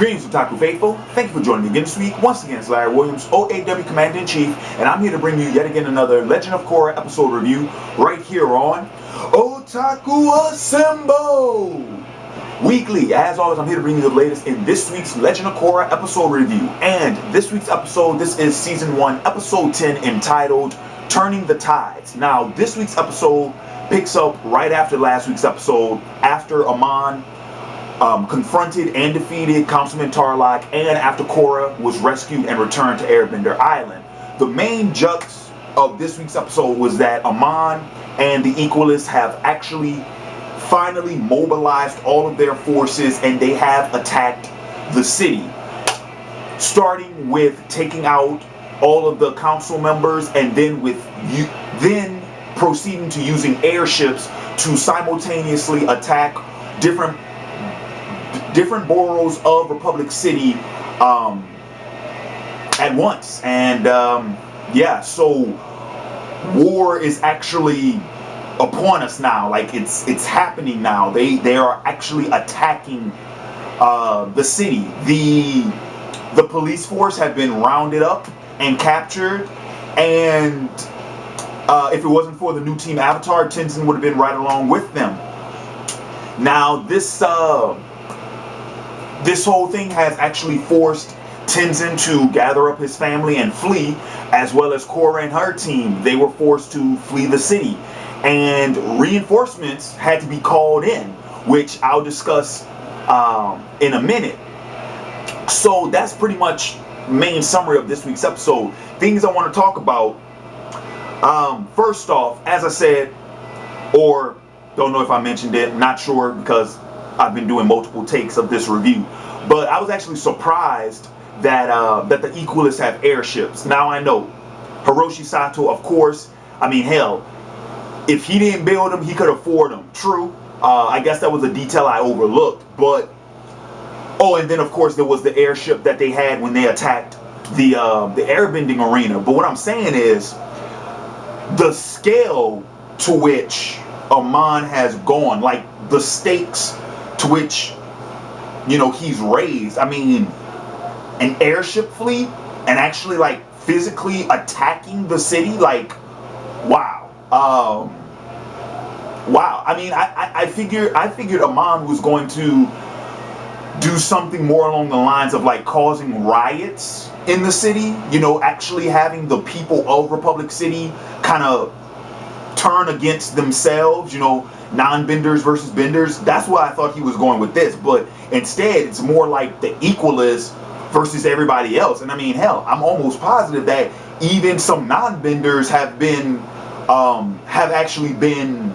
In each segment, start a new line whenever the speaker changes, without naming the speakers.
Greetings, Otaku Faithful. Thank you for joining me again this week. Once again, it's Larry Williams, OAW Commander-in-Chief, and I'm here to bring you yet again another Legend of Korra episode review right here on Otaku Assemble! Weekly, as always, I'm here to bring you the latest in this week's Legend of Korra episode review. And this week's episode, this is Season 1, Episode 10, entitled Turning the Tides. Now, this week's episode picks up right after last week's episode, after Amon confronted and defeated Councilman Tarlok, and after Korra was rescued and returned to Airbender Island. The main jux of this week's episode was that Amon and the Equalists have actually finally mobilized all of their forces and they have attacked the city, starting with taking out all of the council members and then proceeding to using airships to simultaneously attack different boroughs of Republic City at once. And yeah, so war is actually upon us now. Like it's happening now. They are actually attacking the city. The police force have been rounded up and captured, and if it wasn't for the new team Avatar, Tinson would have been right along with them. Now this whole thing has actually forced Tinson to gather up his family and flee, as well as Korra and her team. They were forced to flee the city, and reinforcements had to be called in, which I'll discuss in a minute. So that's pretty much main summary of this week's episode. Things I want to talk about. First off, as I said, or don't know if I mentioned it, not sure because I've been doing multiple takes of this review, but I was actually surprised that that the Equalists have airships. Now I know Hiroshi Sato, of course. I mean, hell, if he didn't build them, he could afford them. True. I guess that was a detail I overlooked. But oh, and then of course there was the airship that they had when they attacked the airbending arena. But what I'm saying is the scale to which Amon has gone, like the stakes to which, you know, he's raised. I mean, an airship fleet and actually like physically attacking the city, like, wow. Wow. I mean, I figured Amon was going to do something more along the lines of like causing riots in the city, you know, actually having the people of Republic City kind of turn against themselves, you know, non-benders versus benders. That's why I thought he was going with this, but instead it's more like the Equalists versus everybody else. And I mean, hell, I'm almost positive that even some non-benders have actually been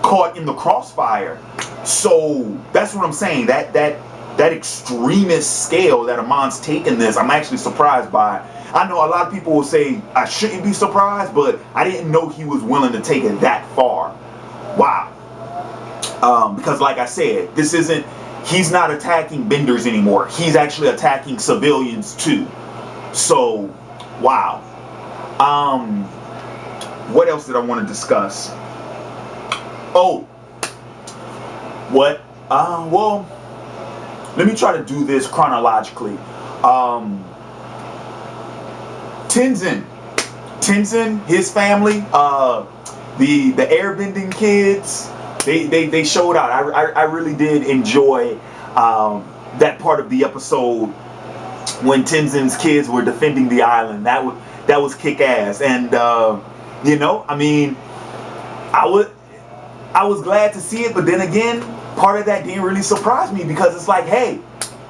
caught in the crossfire. So that's what I'm saying. That extremist scale that Amon's taken this, I'm actually surprised by. I know a lot of people will say I shouldn't be surprised, but I didn't know he was willing to take it that far. Wow. Because like I said, he's not attacking benders anymore. He's actually attacking civilians too. So, wow. What else did I want to discuss? Oh, what? Well, let me try to do this chronologically. Tinson, his family, the airbending kids, they showed out. I really did enjoy that part of the episode when Tinson's kids were defending the island. That was kick-ass. And you know, I mean, I was glad to see it, but then again, part of that didn't really surprise me, because it's like, hey,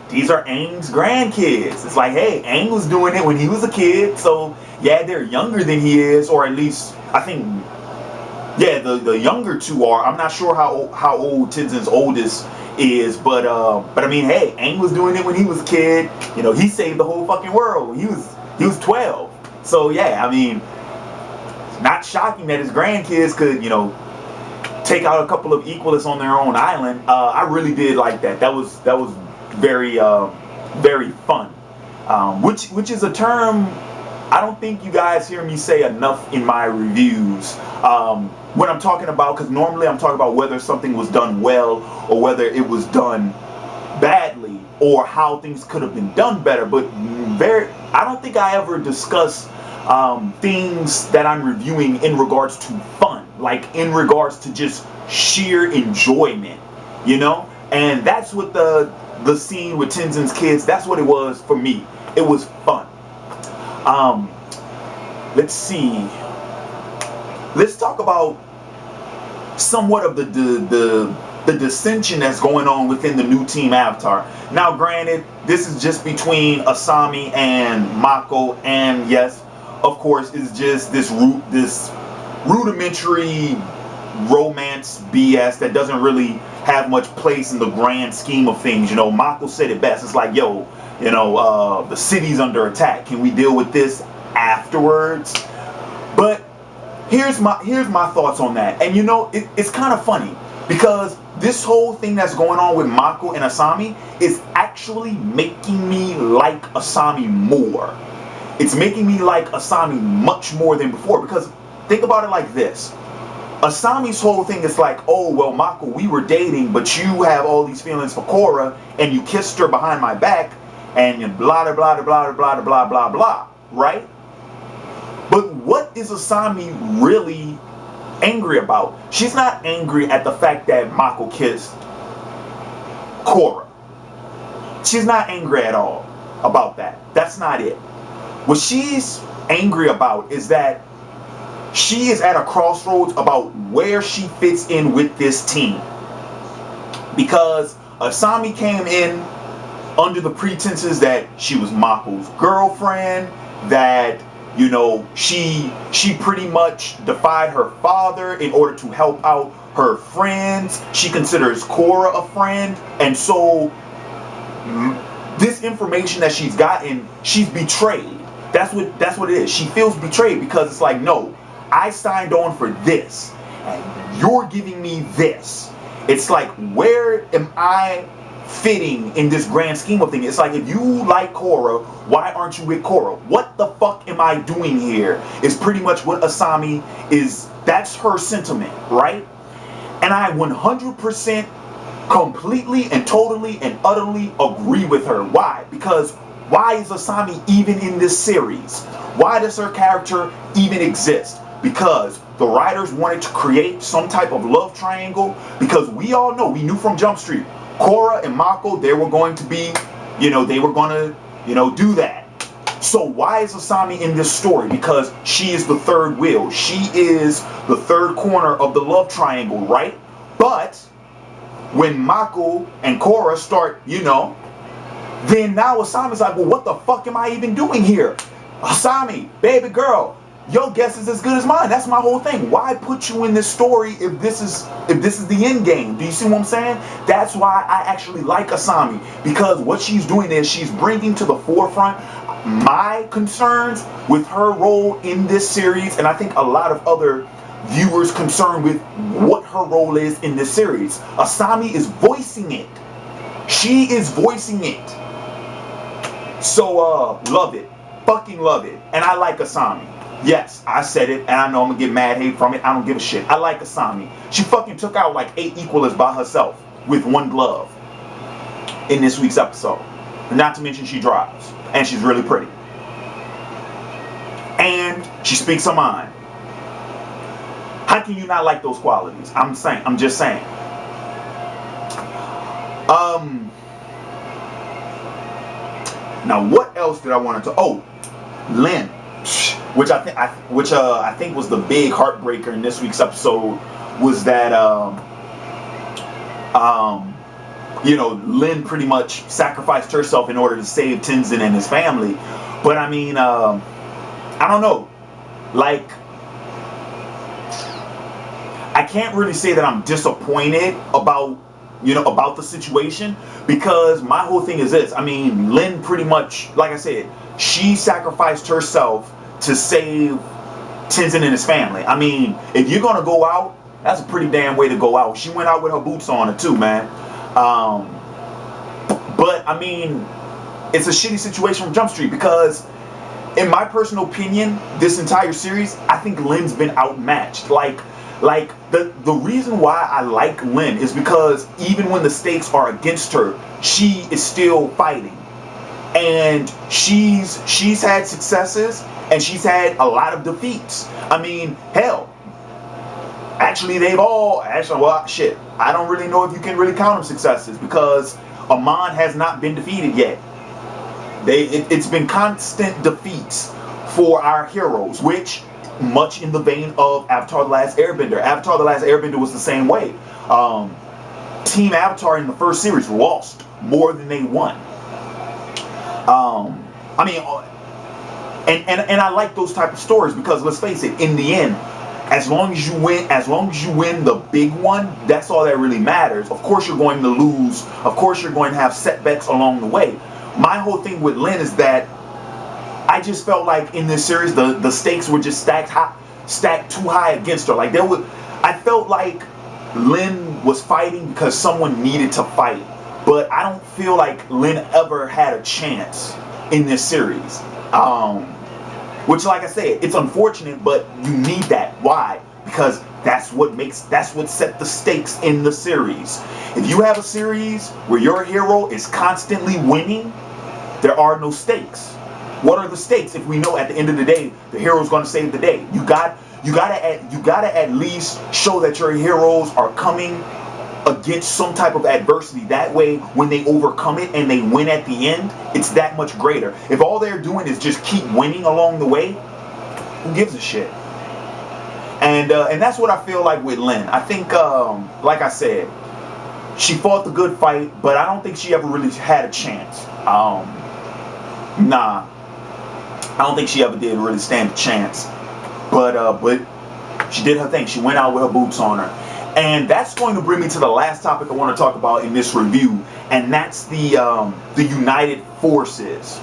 these are Aang's grandkids. It's like, hey, Aang was doing it when he was a kid, so yeah, they're younger than he is, or at least I think, yeah, the younger two are. I'm not sure how old Tinson's oldest is, but I mean, hey, Aang was doing it when he was a kid. You know, he saved the whole fucking world when he was 12. So yeah, I mean, it's not shocking that his grandkids could, you know, take out a couple of Equalists on their own island. I really did like that. That was very very fun. Which is a term I don't think you guys hear me say enough in my reviews. When I'm talking about, because normally I'm talking about whether something was done well or whether it was done badly. differently or how things could have been done better. But I don't think I ever discuss things that I'm reviewing in regards to fun, like in regards to just sheer enjoyment, you know? And that's what the scene with Tinson's kids, that's what it was for me. It was fun. Let's see. Let's talk about somewhat of the dissension that's going on within the new Team Avatar. Now, granted, this is just between Asami and Mako, and yes, of course, it's just this rudimentary romance BS that doesn't really have much place in the grand scheme of things. You know, Mako said it best. It's like, yo, you know, the city's under attack. Can we deal with this afterwards? But here's my thoughts on that. And you know, it's kind of funny because this whole thing that's going on with Mako and Asami is actually making me like Asami more. It's making me like Asami much more than before, because think about it like this. Asami's whole thing is like, oh, well, Mako, we were dating, but you have all these feelings for Korra, and you kissed her behind my back, and blah, blah, blah, blah, blah, blah, blah, blah, right? But what is Asami really angry about? She's not angry at the fact that Mako kissed Korra. She's not angry at all about that. That's not it. What she's angry about is that she is at a crossroads about where she fits in with this team. Because Asami came in under the pretenses that she was Mako's girlfriend, that, you know, she pretty much defied her father in order to help out her friends. She considers Korra a friend, and so this information that she's gotten, she's betrayed. That's what it is. She feels betrayed because it's like, no, I signed on for this, and you're giving me this. It's like, where am I fitting in this grand scheme of things? It's like, if you like Korra, why aren't you with Korra? What the fuck am I doing here? Is pretty much what Asami is. That's her sentiment, right? And I 100% completely and totally and utterly agree with her. Why? Because why is Asami even in this series? Why does her character even exist? Because the writers wanted to create some type of love triangle, because we all know, we knew from Jump Street, Korra and Mako, they were going to be, you know, they were going to, you know, do that. So why is Asami in this story? Because she is the third wheel. She is the third corner of the love triangle, right? But when Mako and Korra start, you know, then now Asami's like, well, what the fuck am I even doing here? Asami, baby girl, your guess is as good as mine. That's my whole thing. Why put you in this story if this is the end game? Do you see what I'm saying? That's why I actually like Asami, because what she's doing is she's bringing to the forefront my concerns with her role in this series, and I think a lot of other viewers concerned with what her role is in this series. Asami is voicing it. She is voicing it. So love it. Fucking love it. And I like Asami. Yes, I said it, and I know I'm gonna get mad hate from it. I don't give a shit. I like Asami. She fucking took out like 8 Equalists by herself with one glove in this week's episode. Not to mention she drives, and she's really pretty, and she speaks her mind. How can you not like those qualities? I'm just saying. Now what else did I want to? Oh, Lynn. Which I think was the big heartbreaker in this week's episode, was that you know, Lynn pretty much sacrificed herself in order to save Tinson and his family. But I mean, I don't know, like, I can't really say that I'm disappointed about, you know, about the situation, because my whole thing is this. I mean, Lynn pretty much, like I said, she sacrificed herself to save Tinson and his family. I mean, if you're gonna go out, that's a pretty damn way to go out. She went out with her boots on her too, man. But I mean, it's a shitty situation from Jump Street, because in my personal opinion, this entire series, I think Lynn's been outmatched. Like, Like, the reason why I like Lynn is because even when the stakes are against her, she is still fighting. And she's had successes and she's had a lot of defeats. I mean, hell, actually well, shit, I don't really know if you can really count them successes, because Amon has not been defeated yet. It's been constant defeats for our heroes, which, much in the vein of Avatar The Last Airbender. Avatar The Last Airbender was the same way. Team Avatar in the first series lost more than they won. I mean, and I like those type of stories, because let's face it, in the end, as long as you win the big one, that's all that really matters. Of course you're going to lose. Of course you're going to have setbacks along the way. My whole thing with Lynn is that I just felt like in this series the stakes were just stacked too high against her. Like, I felt like Lynn was fighting because someone needed to fight. But I don't feel like Lynn ever had a chance in this series. Which, like I said, it's unfortunate, but you need that. Why? Because that's what set the stakes in the series. If you have a series where your hero is constantly winning, there are no stakes. What are the stakes if we know at the end of the day the hero's going to save the day? You gotta at least show that your heroes are coming against some type of adversity. That way, when they overcome it and they win at the end, it's that much greater. If all they're doing is just keep winning along the way, who gives a shit? And that's what I feel like with Lynn. I think, like I said, she fought the good fight, but I don't think she ever really had a chance. Nah, I don't think she ever did really stand a chance. But she did her thing. She went out with her boots on her. And that's going to bring me to the last topic I want to talk about in this review, and that's the United Forces.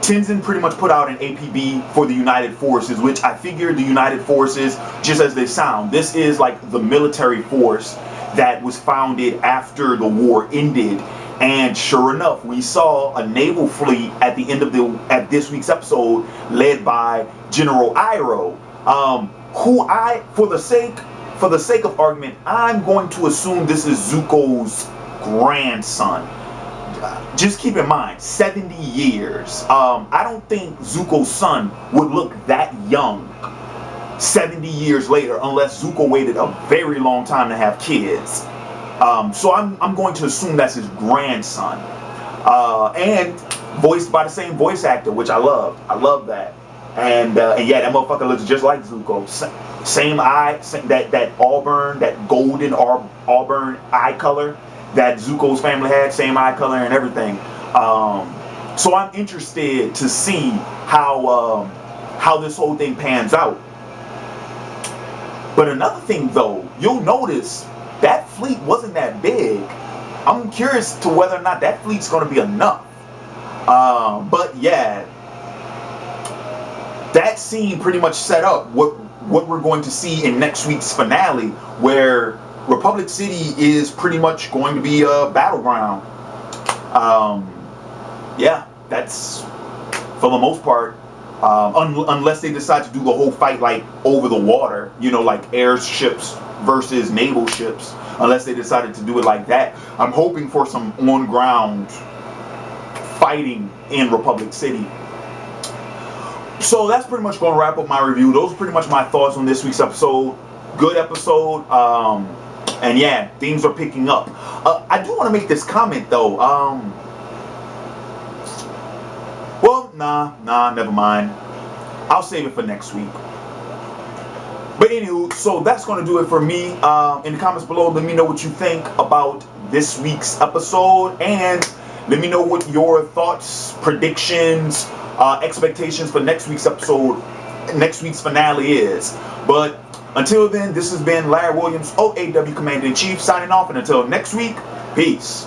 Tenzin pretty much put out an APB for the United Forces, which I figured the United Forces, just as they sound, this is like the military force that was founded after the war ended. And sure enough, we saw a naval fleet at the end of this week's episode, led by General Iroh, who for the sake of argument, I'm going to assume this is Zuko's grandson. Just keep in mind, 70 years. I don't think Zuko's son would look that young 70 years later, unless Zuko waited a very long time to have kids. So I'm going to assume that's his grandson. And voiced by the same voice actor, which I loved. I love that. And yeah, that motherfucker looks just like Zuko. Same eye, that auburn, that golden auburn eye color that Zuko's family had, same eye color and everything. So I'm interested to see how this whole thing pans out. But another thing though, you'll notice that fleet wasn't that big. I'm curious to whether or not that fleet's going to be enough. But yeah, that scene pretty much set up what we're going to see in next week's finale, where Republic City is pretty much going to be a battleground. Yeah, that's for the most part. Unless they decide to do the whole fight like over the water, you know, like airships versus naval ships. Unless they decided to do it like that, I'm hoping for some on-ground fighting in Republic City. So that's pretty much going to wrap up my review. Those are pretty much my thoughts on this week's episode. Good episode. And yeah, things are picking up. I do want to make this comment though. Well, nah, never mind. I'll save it for next week. But anywho, so that's going to do it for me. In the comments below, let me know what you think about this week's episode. And let me know what your thoughts, predictions, expectations for next week's episode, next week's finale is. But until then, this has been Larry Williams, OAW Commander-in-Chief, signing off. And until next week, peace.